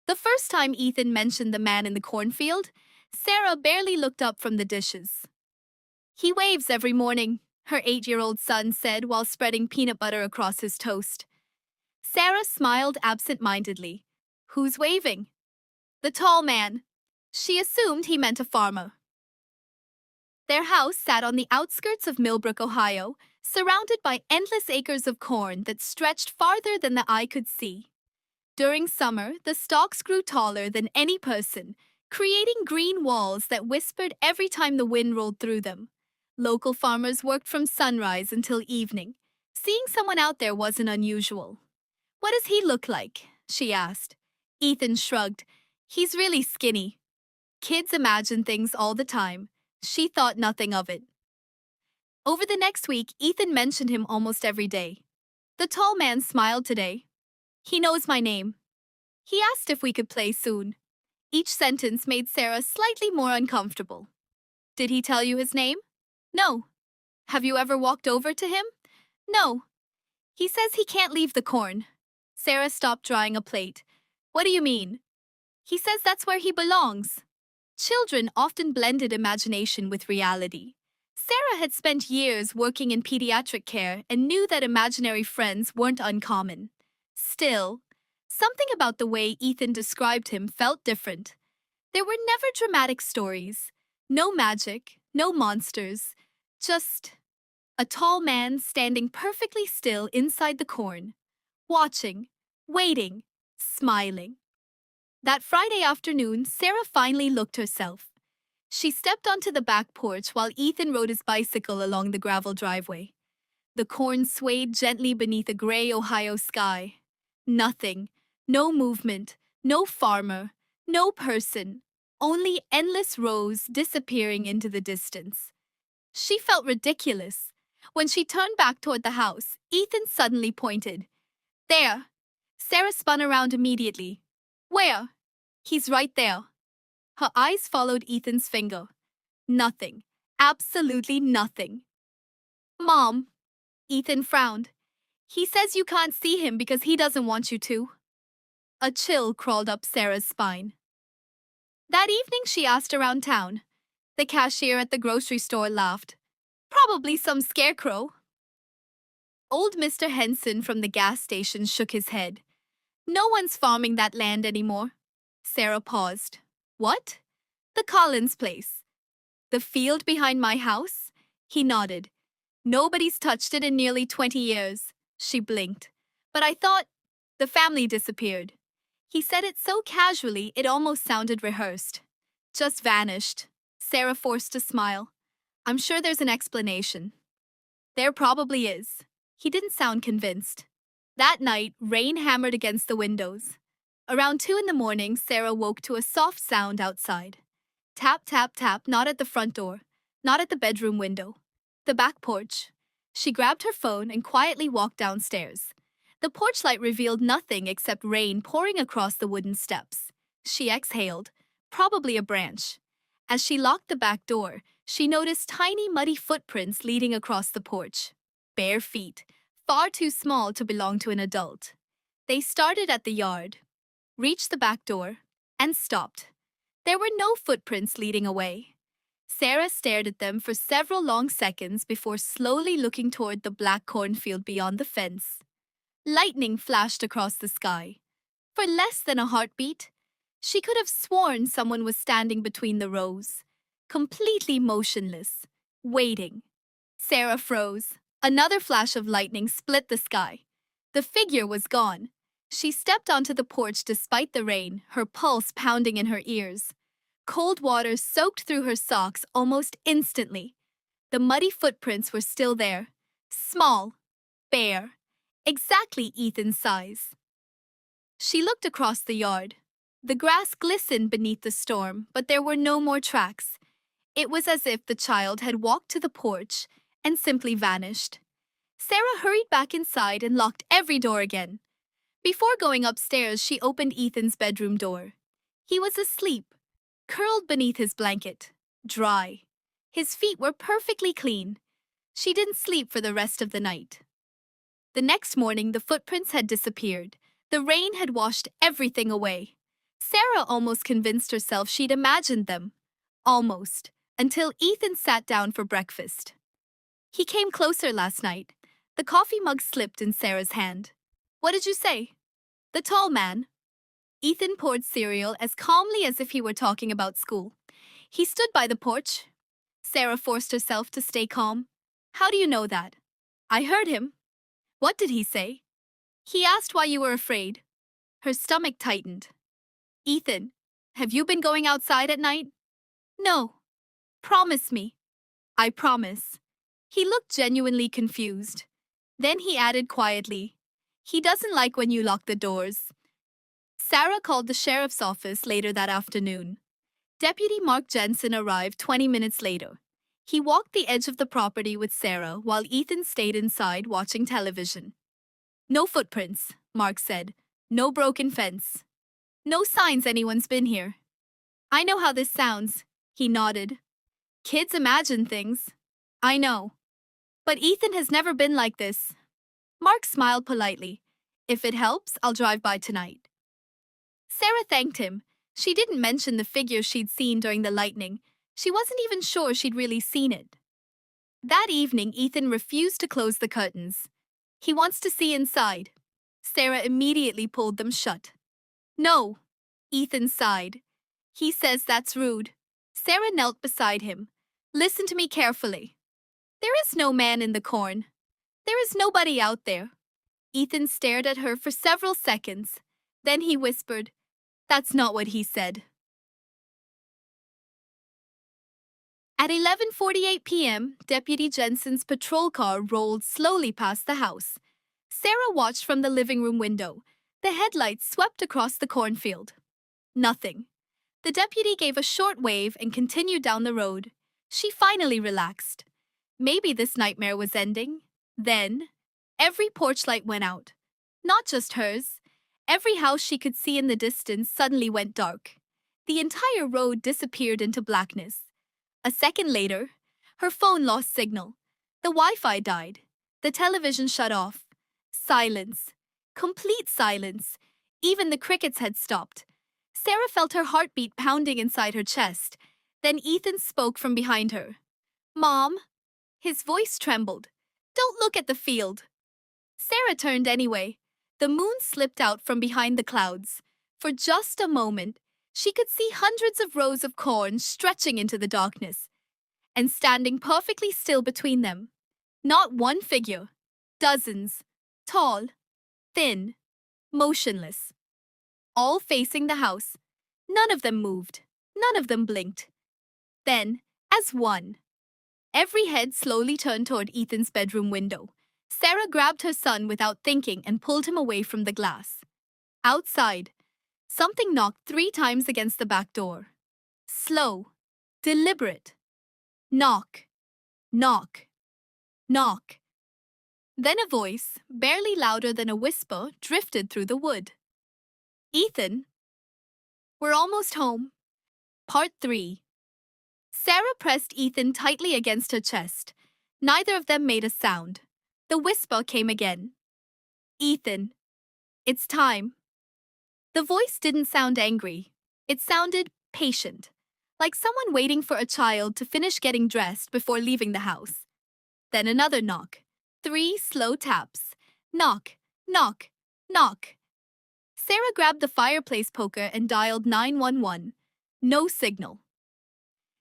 The first time Ethan mentioned the man in the cornfield, Sarah barely looked up from the dishes. He waves every morning, her 8-year-old son said while spreading peanut butter across his toast. Sarah smiled absent-mindedly. Who's waving? The tall man. She assumed he meant a farmer. Their house sat on the outskirts of Millbrook, Ohio, surrounded by endless acres of corn that stretched farther than the eye could see. During summer, the stalks grew taller than any person, creating green walls that whispered every time the wind rolled through them. Local farmers worked from sunrise until evening. Seeing someone out there wasn't unusual. "What does he look like?" she asked. Ethan shrugged. "He's really skinny." Kids imagine things all the time. She thought nothing of it. Over the next week, Ethan mentioned him almost every day. The tall man smiled today. "He knows my name." He asked if we could play soon. Each sentence made Sarah slightly more uncomfortable. "Did he tell you his name?" "No." "Have you ever walked over to him?" "No." "He says he can't leave the corn." Sarah stopped drying a plate. "What do you mean?" "He says that's where he belongs." Children often blended imagination with reality. Sarah had spent years working in pediatric care and knew that imaginary friends weren't uncommon. Still, something about the way Ethan described him felt different. There were never dramatic stories. No magic, no monsters. Just a tall man standing perfectly still inside the corn, watching, waiting, smiling. That Friday afternoon, Sarah finally looked herself. She stepped onto the back porch while Ethan rode his bicycle along the gravel driveway. The corn swayed gently beneath a gray Ohio sky. Nothing, no movement, no farmer, no person, only endless rows disappearing into the distance. She felt ridiculous. When she turned back toward the house, Ethan suddenly pointed. "There." Sarah spun around immediately. "Where?" "He's right there." Her eyes followed Ethan's finger. Nothing. Absolutely nothing. "Mom." Ethan frowned. "He says you can't see him because he doesn't want you to." A chill crawled up Sarah's spine. That evening she asked around town. The cashier at the grocery store laughed. "Probably some scarecrow." Old Mr. Henson from the gas station shook his head. "No one's farming that land anymore." Sarah paused. "What?" "The Collins place." "The field behind my house?" He nodded. "Nobody's touched it in nearly 20 years." She blinked. "But I thought—" "The family disappeared." He said it so casually it almost sounded rehearsed. "Just vanished." Sarah forced a smile. "I'm sure there's an explanation." "There probably is." He didn't sound convinced. That night, rain hammered against the windows. Around 2 in the morning, Sarah woke to a soft sound outside. Tap, tap, tap, not at the front door, not at the bedroom window. The back porch. She grabbed her phone and quietly walked downstairs. The porch light revealed nothing except rain pouring across the wooden steps. She exhaled, probably a branch. As she locked the back door, she noticed tiny muddy footprints leading across the porch. Bare feet, far too small to belong to an adult. They started at the yard, reached the back door, and stopped. There were no footprints leading away. Sarah stared at them for several long seconds before slowly looking toward the black cornfield beyond the fence. Lightning flashed across the sky. For less than a heartbeat, she could have sworn someone was standing between the rows, completely motionless, waiting. Sarah froze. Another flash of lightning split the sky. The figure was gone. She stepped onto the porch despite the rain, her pulse pounding in her ears. Cold water soaked through her socks almost instantly. The muddy footprints were still there. Small, bare, exactly Ethan's size. She looked across the yard. The grass glistened beneath the storm, but there were no more tracks. It was as if the child had walked to the porch and simply vanished. Sarah hurried back inside and locked every door again. Before going upstairs, she opened Ethan's bedroom door. He was asleep, curled beneath his blanket, dry. His feet were perfectly clean. She didn't sleep for the rest of the night. The next morning, the footprints had disappeared. The rain had washed everything away. Sarah almost convinced herself she'd imagined them. Almost. Until Ethan sat down for breakfast. He came closer last night. The coffee mug slipped in Sarah's hand. What did you say? The tall man. Ethan poured cereal as calmly as if he were talking about school. He stood by the porch. Sarah forced herself to stay calm. How do you know that? I heard him. What did he say? He asked why you were afraid. Her stomach tightened. Ethan, have you been going outside at night? No. Promise me. I promise. He looked genuinely confused. Then he added quietly, he doesn't like when you lock the doors. Sarah called the sheriff's office later that afternoon. Deputy Mark Jensen arrived 20 minutes later. He walked the edge of the property with Sarah while Ethan stayed inside watching television. No footprints, Mark said. No broken fence. No signs anyone's been here. I know how this sounds, he nodded. Kids imagine things. I know. But Ethan has never been like this. Mark smiled politely. If it helps, I'll drive by tonight. Sarah thanked him. She didn't mention the figure she'd seen during the lightning. She wasn't even sure she'd really seen it. That evening, Ethan refused to close the curtains. He wants to see inside. Sarah immediately pulled them shut. No, Ethan sighed. He says that's rude. Sarah knelt beside him. Listen to me carefully. There is no man in the corn. There is nobody out there. Ethan stared at her for several seconds. Then he whispered, that's not what he said. At 11:48 p.m., Deputy Jensen's patrol car rolled slowly past the house. Sarah watched from the living room window. The headlights swept across the cornfield. Nothing. The deputy gave a short wave and continued down the road. She finally relaxed. Maybe this nightmare was ending. Then, every porch light went out. Not just hers. Every house she could see in the distance suddenly went dark. The entire road disappeared into blackness. A second later, her phone lost signal. The Wi-Fi died. The television shut off. Silence. Complete silence. Even the crickets had stopped. Sarah felt her heartbeat pounding inside her chest. Then Ethan spoke from behind her. Mom? His voice trembled. Don't look at the field. Sarah turned anyway. The moon slipped out from behind the clouds. For just a moment, she could see hundreds of rows of corn stretching into the darkness. And standing perfectly still between them. Not one figure. Dozens. Tall. Thin. Motionless. All facing the house. None of them moved. None of them blinked. Then, as one, every head slowly turned toward Ethan's bedroom window. Sarah grabbed her son without thinking and pulled him away from the glass. Outside, something knocked 3 times against the back door. Slow, deliberate. Knock, knock, knock. Then a voice, barely louder than a whisper, drifted through the wood. Ethan, we're almost home. Part 3. Sarah pressed Ethan tightly against her chest. Neither of them made a sound. The whisper came again. Ethan, it's time. The voice didn't sound angry. It sounded patient, like someone waiting for a child to finish getting dressed before leaving the house. Then another knock. 3 slow taps. Knock, knock, knock. Sarah grabbed the fireplace poker and dialed 911. No signal.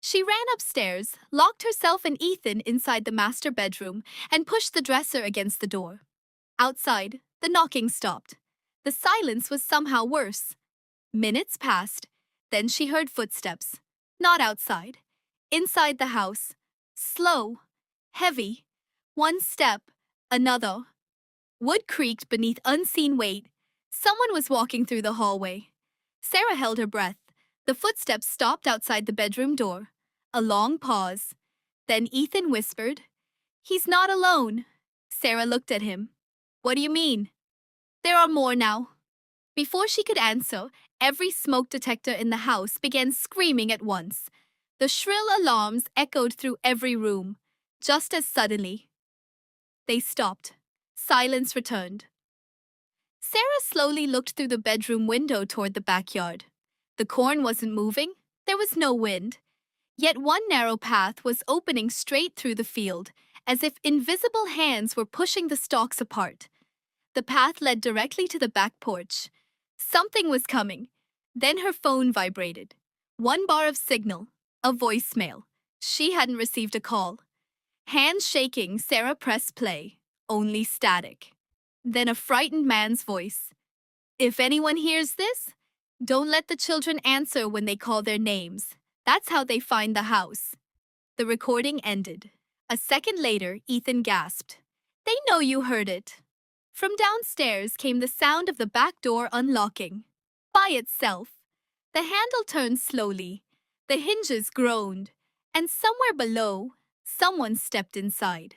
She ran upstairs, locked herself and Ethan inside the master bedroom, and pushed the dresser against the door. Outside, the knocking stopped. The silence was somehow worse. Minutes passed. Then she heard footsteps. Not outside. Inside the house. Slow. Heavy. One step. Another. Wood creaked beneath unseen weight. Someone was walking through the hallway. Sarah held her breath. The footsteps stopped outside the bedroom door. A long pause. Then Ethan whispered, He's not alone. Sarah looked at him. What do you mean? There are more now. Before she could answer, every smoke detector in the house began screaming at once. The shrill alarms echoed through every room. Just as suddenly, they stopped. Silence returned. Sarah slowly looked through the bedroom window toward the backyard. The corn wasn't moving. There was no wind. Yet one narrow path was opening straight through the field, as if invisible hands were pushing the stalks apart. The path led directly to the back porch. Something was coming. Then her phone vibrated. One bar of signal, a voicemail. She hadn't received a call. Hands shaking, Sarah pressed play. Only static. Then a frightened man's voice. If anyone hears this, don't let the children answer when they call their names. That's how they find the house. The recording ended. A second later, Ethan gasped. They know you heard it. From downstairs came the sound of the back door unlocking. By itself. The handle turned slowly. The hinges groaned. And somewhere below, someone stepped inside.